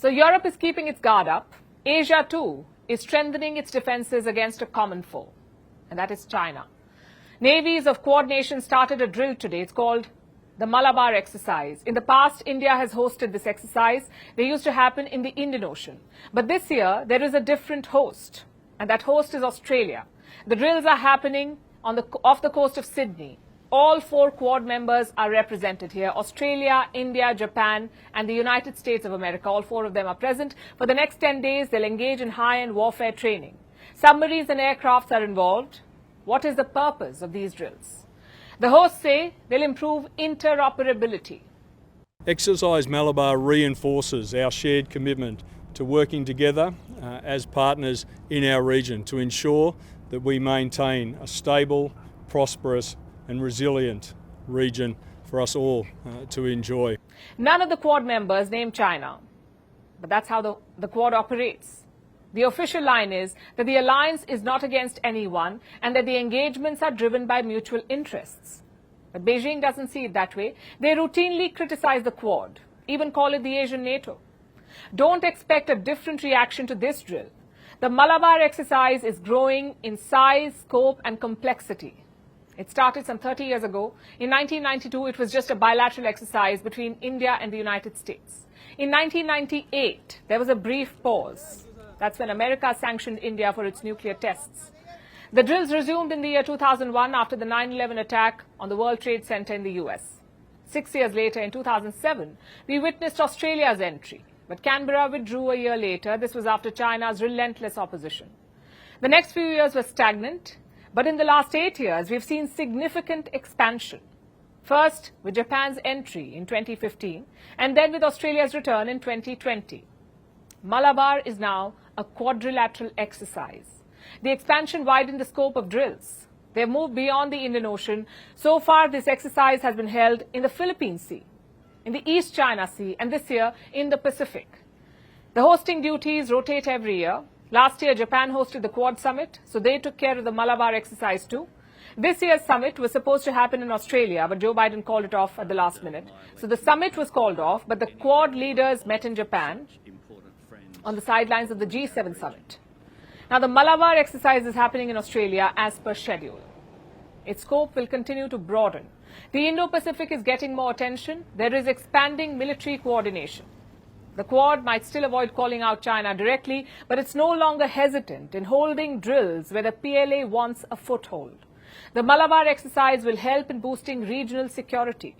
So Europe is keeping its guard up. Asia too is strengthening its defences against a common foe, and that is China. Navies of Quad nations started a drill today. It's called the Malabar Exercise. In the past, India has hosted this exercise. They used to happen in the Indian Ocean. But this year, there is a different host, and that host is Australia. The drills are happening off the coast of Sydney. All 4 Quad members are represented here. Australia, India, Japan, and the United States of America. All 4 of them are present. For the next 10 days, they'll engage in high-end warfare training. Submarines and aircrafts are involved. What is the purpose of these drills? The hosts say they'll improve interoperability. Exercise Malabar reinforces our shared commitment to working together as partners in our region to ensure that we maintain a stable, prosperous and resilient region for us all to enjoy. None of the Quad members name China, but that's how the Quad operates. The official line is that the alliance is not against anyone and that the engagements are driven by mutual interests. But Beijing doesn't see it that way. They routinely criticize the Quad, even call it the Asian NATO. Don't expect a different reaction to this drill. The Malabar exercise is growing in size, scope and complexity. It started some 30 years ago. In 1992, it was just a bilateral exercise between India and the United States. In 1998, there was a brief pause. That's when America sanctioned India for its nuclear tests. The drills resumed in the year 2001 after the 9/11 attack on the World Trade Center in the US. 6 years later, in 2007, we witnessed Australia's entry. But Canberra withdrew a year later. This was after China's relentless opposition. The next few years were stagnant. But in the last 8 years, we've seen significant expansion. First, with Japan's entry in 2015, and then with Australia's return in 2020. Malabar is now a quadrilateral exercise. The expansion widened the scope of drills. They've moved beyond the Indian Ocean. So far, this exercise has been held in the Philippine Sea, in the East China Sea, and this year in the Pacific. The hosting duties rotate every year. Last year, Japan hosted the Quad Summit, so they took care of the Malabar exercise too. This year's summit was supposed to happen in Australia, but Joe Biden called it off at the last minute. So the summit was called off, but the Quad leaders met in Japan on the sidelines of the G7 summit. Now, the Malabar exercise is happening in Australia as per schedule. Its scope will continue to broaden. The Indo-Pacific is getting more attention. There is expanding military coordination. The Quad might still avoid calling out China directly, but it's no longer hesitant in holding drills where the PLA wants a foothold. The Malabar exercise will help in boosting regional security.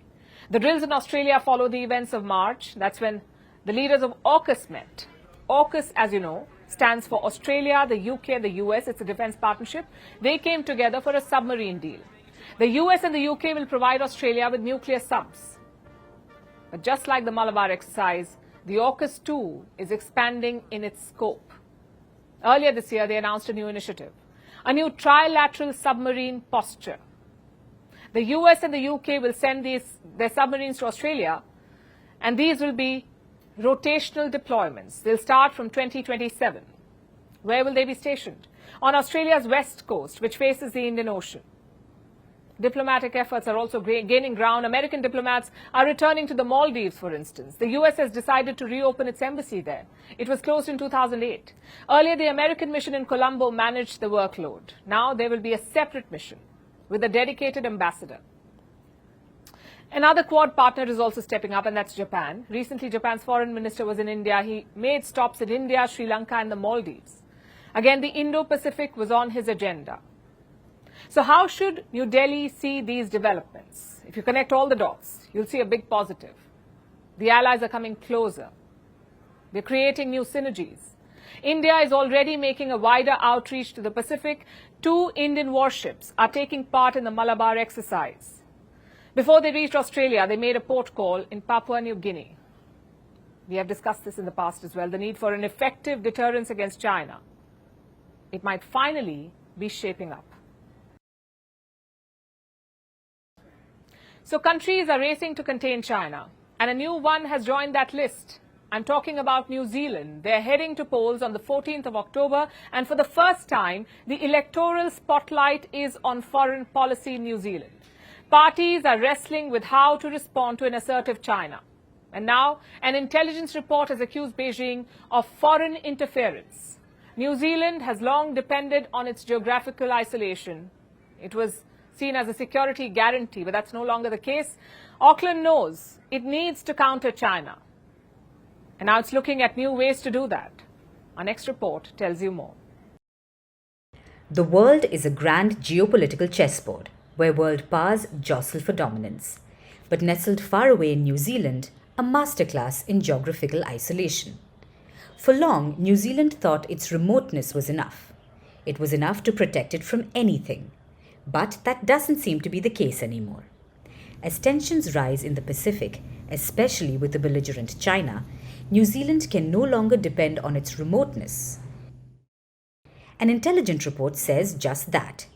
The drills in Australia follow the events of March. That's when the leaders of AUKUS met. AUKUS, as you know, stands for Australia, the UK, the US. It's a defense partnership. They came together for a submarine deal. The US and the UK will provide Australia with nuclear subs. But just like the Malabar exercise, the AUKUS too is expanding in its scope. Earlier this year, they announced a new initiative, a new trilateral submarine posture. The US and the UK will send their submarines to Australia, and these will be rotational deployments. They'll start from 2027. Where will they be stationed? On Australia's west coast, which faces the Indian Ocean. Diplomatic efforts are also gaining ground. American diplomats are returning to the Maldives, for instance. The US has decided to reopen its embassy there. It was closed in 2008. Earlier, the American mission in Colombo managed the workload. Now there will be a separate mission with a dedicated ambassador. Another Quad partner is also stepping up, and that's Japan. Recently, Japan's foreign minister was in India. He made stops in India, Sri Lanka and the Maldives. Again, the Indo-Pacific was on his agenda. So how should New Delhi see these developments? If you connect all the dots, you'll see a big positive. The allies are coming closer. They're creating new synergies. India is already making a wider outreach to the Pacific. 2 Indian warships are taking part in the Malabar exercise. Before they reached Australia, they made a port call in Papua New Guinea. We have discussed this in the past as well, the need for an effective deterrence against China. It might finally be shaping up. So countries are racing to contain China, and a new one has joined that list. I'm talking about New Zealand. They're heading to polls on the 14th of October, and for the first time, the electoral spotlight is on foreign policy in New Zealand. Parties are wrestling with how to respond to an assertive China. And now, an intelligence report has accused Beijing of foreign interference. New Zealand has long depended on its geographical isolation. It was seen as a security guarantee, but that's no longer the case. Auckland knows it needs to counter China. And now it's looking at new ways to do that. Our next report tells you more. The world is a grand geopolitical chessboard where world powers jostle for dominance. But nestled far away in New Zealand, a masterclass in geographical isolation. For long, New Zealand thought its remoteness was enough. It was enough to protect it from anything. But that doesn't seem to be the case anymore. As tensions rise in the Pacific, especially with the belligerent China, New Zealand can no longer depend on its remoteness. An intelligence report says just that.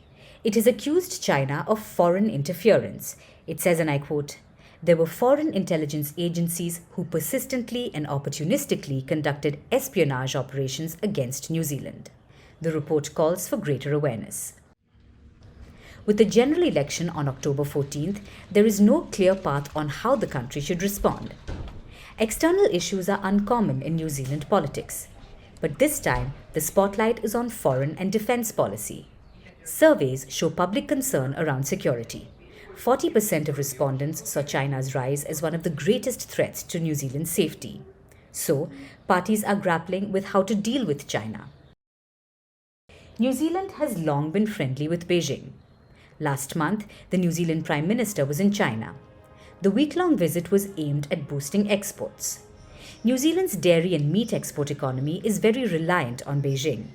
It has accused China of foreign interference. It says, and I quote, "There were foreign intelligence agencies who persistently and opportunistically conducted espionage operations against New Zealand." The report calls for greater awareness. With the general election on October 14th, there is no clear path on how the country should respond. External issues are uncommon in New Zealand politics. But this time, the spotlight is on foreign and defense policy. Surveys show public concern around security. 40% of respondents saw China's rise as one of the greatest threats to New Zealand's safety. So, parties are grappling with how to deal with China. New Zealand has long been friendly with Beijing. Last month, the New Zealand Prime Minister was in China. The week-long visit was aimed at boosting exports. New Zealand's dairy and meat export economy is very reliant on Beijing.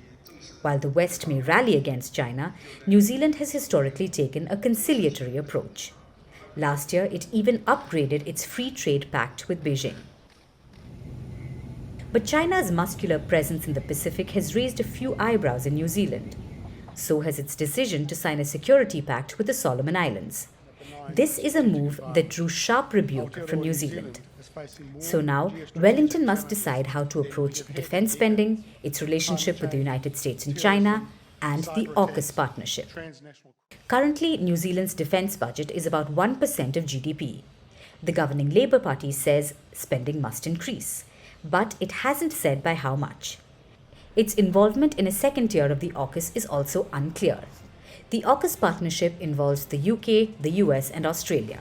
While the West may rally against China, New Zealand has historically taken a conciliatory approach. Last year, it even upgraded its free trade pact with Beijing. But China's muscular presence in the Pacific has raised a few eyebrows in New Zealand. So has its decision to sign a security pact with the Solomon Islands. This is a move that drew sharp rebuke from New Zealand. So now, Wellington must decide how to approach defense spending, its relationship with the United States and China, and the AUKUS partnership. Currently, New Zealand's defense budget is about 1% of GDP. The governing Labour Party says spending must increase, but it hasn't said by how much. Its involvement in a second tier of the AUKUS is also unclear. The AUKUS partnership involves the UK, the US, and Australia.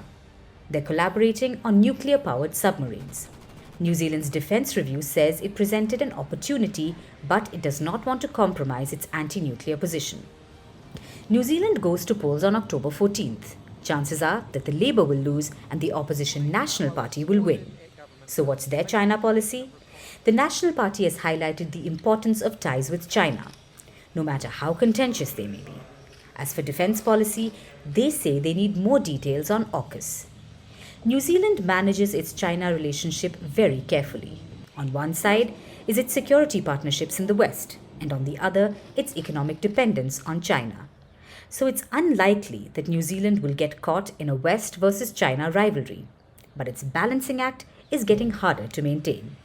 They're collaborating on nuclear-powered submarines. New Zealand's Defence Review says it presented an opportunity, but it does not want to compromise its anti-nuclear position. New Zealand goes to polls on October 14th. Chances are that the Labour will lose and the opposition National Party will win. So what's their China policy? The National Party has highlighted the importance of ties with China, no matter how contentious they may be. As for defence policy, they say they need more details on AUKUS. New Zealand manages its China relationship very carefully. On one side is its security partnerships in the West, and on the other, its economic dependence on China. So it's unlikely that New Zealand will get caught in a West versus China rivalry. But its balancing act is getting harder to maintain.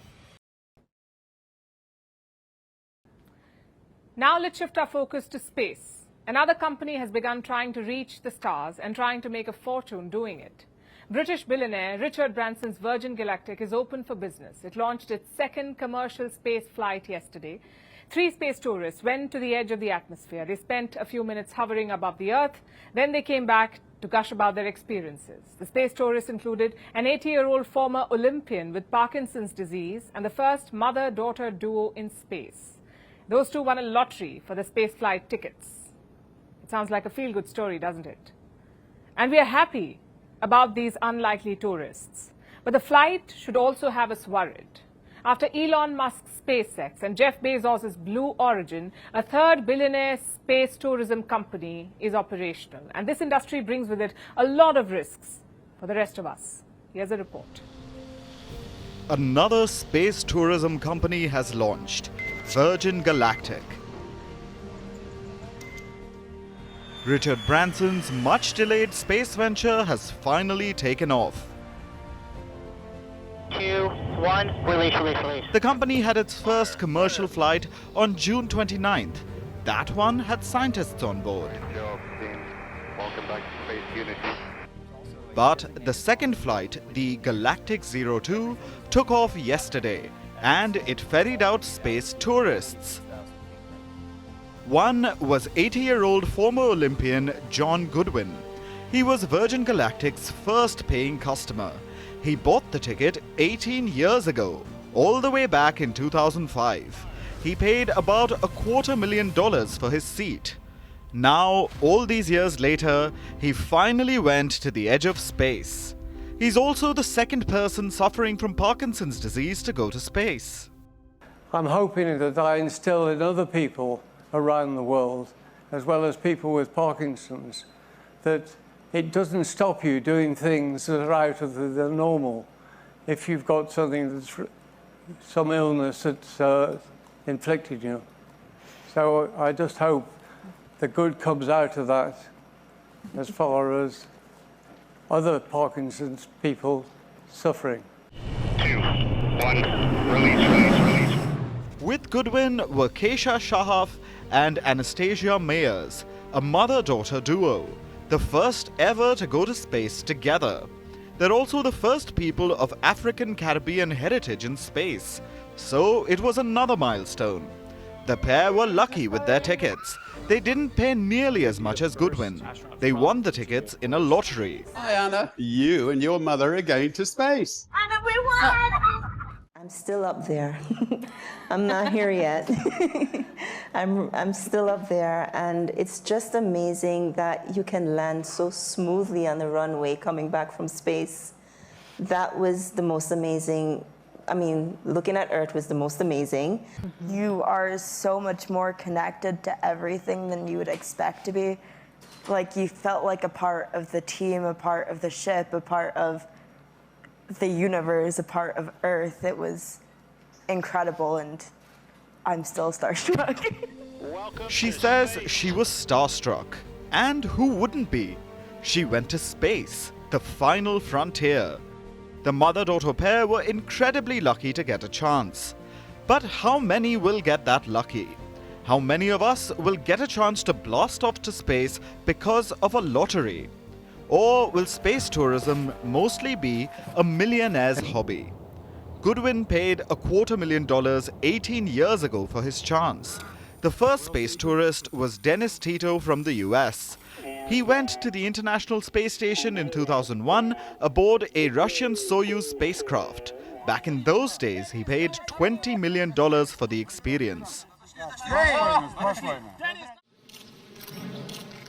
Now let's shift our focus to space. Another company has begun trying to reach the stars and trying to make a fortune doing it. British billionaire Richard Branson's Virgin Galactic is open for business. It launched its second commercial space flight yesterday. 3 space tourists went to the edge of the atmosphere. They spent a few minutes hovering above the Earth. Then they came back to gush about their experiences. The space tourists included an 80-year-old former Olympian with Parkinson's disease and the first mother-daughter duo in space. Those two won a lottery for the space flight tickets. It sounds like a feel-good story, doesn't it? And we are happy about these unlikely tourists. But the flight should also have us worried. After Elon Musk's SpaceX and Jeff Bezos' Blue Origin, a third billionaire space tourism company is operational. And this industry brings with it a lot of risks for the rest of us. Here's a report. Another space tourism company has launched, Virgin Galactic. Richard Branson's much-delayed space venture has finally taken off. 2, 1, release. The company had its first commercial flight on June 29th. That one had scientists on board. Good job, team. Welcome back to Space Unity. But the second flight, the Galactic 02, took off yesterday and it ferried out space tourists. One was 80-year-old former Olympian John Goodwin. He was Virgin Galactic's first paying customer. He bought the ticket 18 years ago, all the way back in 2005. He paid about $250,000 for his seat. Now, all these years later, he finally went to the edge of space. He's also the second person suffering from Parkinson's disease to go to space. I'm hoping that I instill in other people around the world, as well as people with Parkinson's, that it doesn't stop you doing things that are out of the normal. If you've got something that's some illness that's inflicted you. So I just hope the good comes out of that as far as other Parkinson's people suffering. 2, 1, release. With Goodwin were Kesha Shahaf and Anastasia Mayers, a mother-daughter duo, the first ever to go to space together. They're also the first people of African Caribbean heritage in space, so it was another milestone. The pair were lucky with their tickets. They didn't pay nearly as much as Goodwin. They won the tickets in a lottery. Hi Anna, you and your mother are going to space. Anna, we won! I'm still up there. I'm not here yet. I'm still up there, and it's just amazing that you can land so smoothly on the runway coming back from space. That was the most amazing. I mean, looking at Earth was the most amazing. You are so much more connected to everything than you would expect to be. Like, you felt like a part of the team, a part of the ship, a part of the universe, a part of Earth. It was incredible, and I'm still starstruck. She says she was starstruck. And who wouldn't be? She went to space, the final frontier. The mother-daughter pair were incredibly lucky to get a chance. But how many will get that lucky? How many of us will get a chance to blast off to space because of a lottery? Or will space tourism mostly be a millionaire's hobby? Goodwin paid $250,000 18 years ago for his chance. The first space tourist was Dennis Tito from the US. He went to the International Space Station in 2001 aboard a Russian Soyuz spacecraft. Back in those days, he paid $20 million for the experience.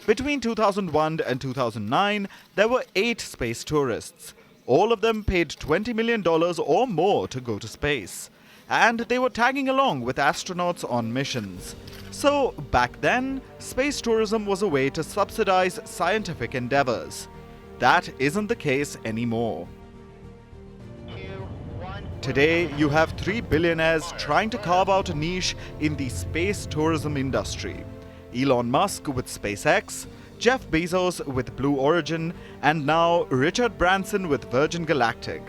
Between 2001 and 2009, there were 8 space tourists. All of them paid $20 million or more to go to space. And they were tagging along with astronauts on missions. So, back then, space tourism was a way to subsidize scientific endeavors. That isn't the case anymore. Today, you have 3 billionaires trying to carve out a niche in the space tourism industry. Elon Musk with SpaceX, Jeff Bezos with Blue Origin, and now Richard Branson with Virgin Galactic.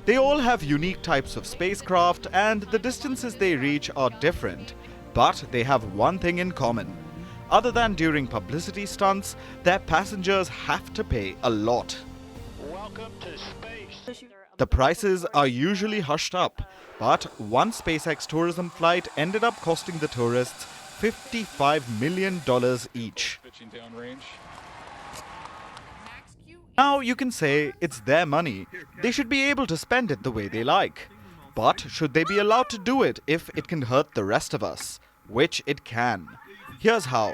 They all have unique types of spacecraft, and the distances they reach are different. But they have one thing in common. Other than during publicity stunts, their passengers have to pay a lot. Welcome to space. The prices are usually hushed up, but one SpaceX tourism flight ended up costing the tourists $55 million each. Now you can say it's their money. They should be able to spend it the way they like. But should they be allowed to do it if it can hurt the rest of us? Which it can. Here's how.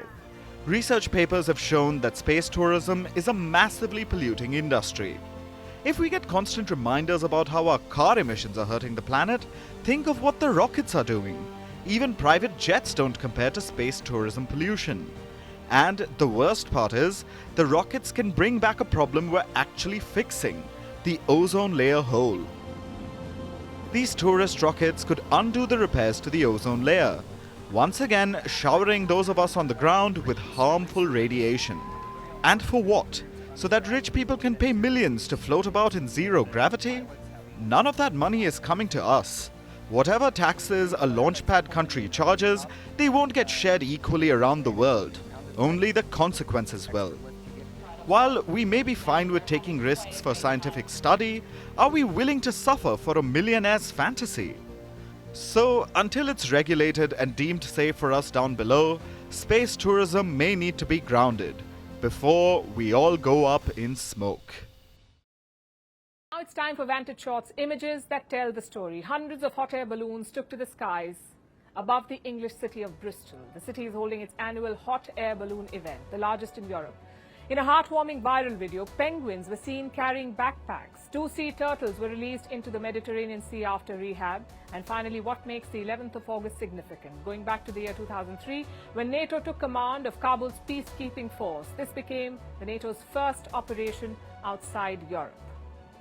Research papers have shown that space tourism is a massively polluting industry. If we get constant reminders about how our car emissions are hurting the planet, think of what the rockets are doing. Even private jets don't compare to space tourism pollution. And the worst part is, the rockets can bring back a problem we're actually fixing, the ozone layer hole. These tourist rockets could undo the repairs to the ozone layer, once again showering those of us on the ground with harmful radiation. And for what? So that rich people can pay millions to float about in zero gravity? None of that money is coming to us. Whatever taxes a launchpad country charges, they won't get shared equally around the world. Only the consequences will. While we may be fine with taking risks for scientific study, are we willing to suffer for a millionaire's fantasy? So, until it's regulated and deemed safe for us down below, space tourism may need to be grounded before we all go up in smoke. Now it's time for Vantage Short's images that tell the story. Hundreds of hot air balloons took to the skies above the English city of Bristol. The city is holding its annual hot air balloon event, the largest in Europe. In a heartwarming viral video, penguins were seen carrying backpacks. 2 sea turtles were released into the Mediterranean Sea after rehab. And finally, what makes the 11th of August significant? Going back to the year 2003, when NATO took command of Kabul's peacekeeping force. This became the NATO's first operation outside Europe.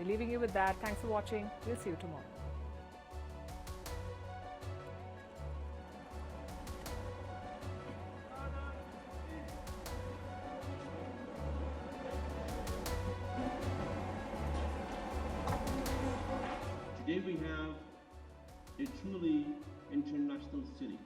We're leaving you with that. Thanks for watching. We'll see you tomorrow. Today we have a truly international city.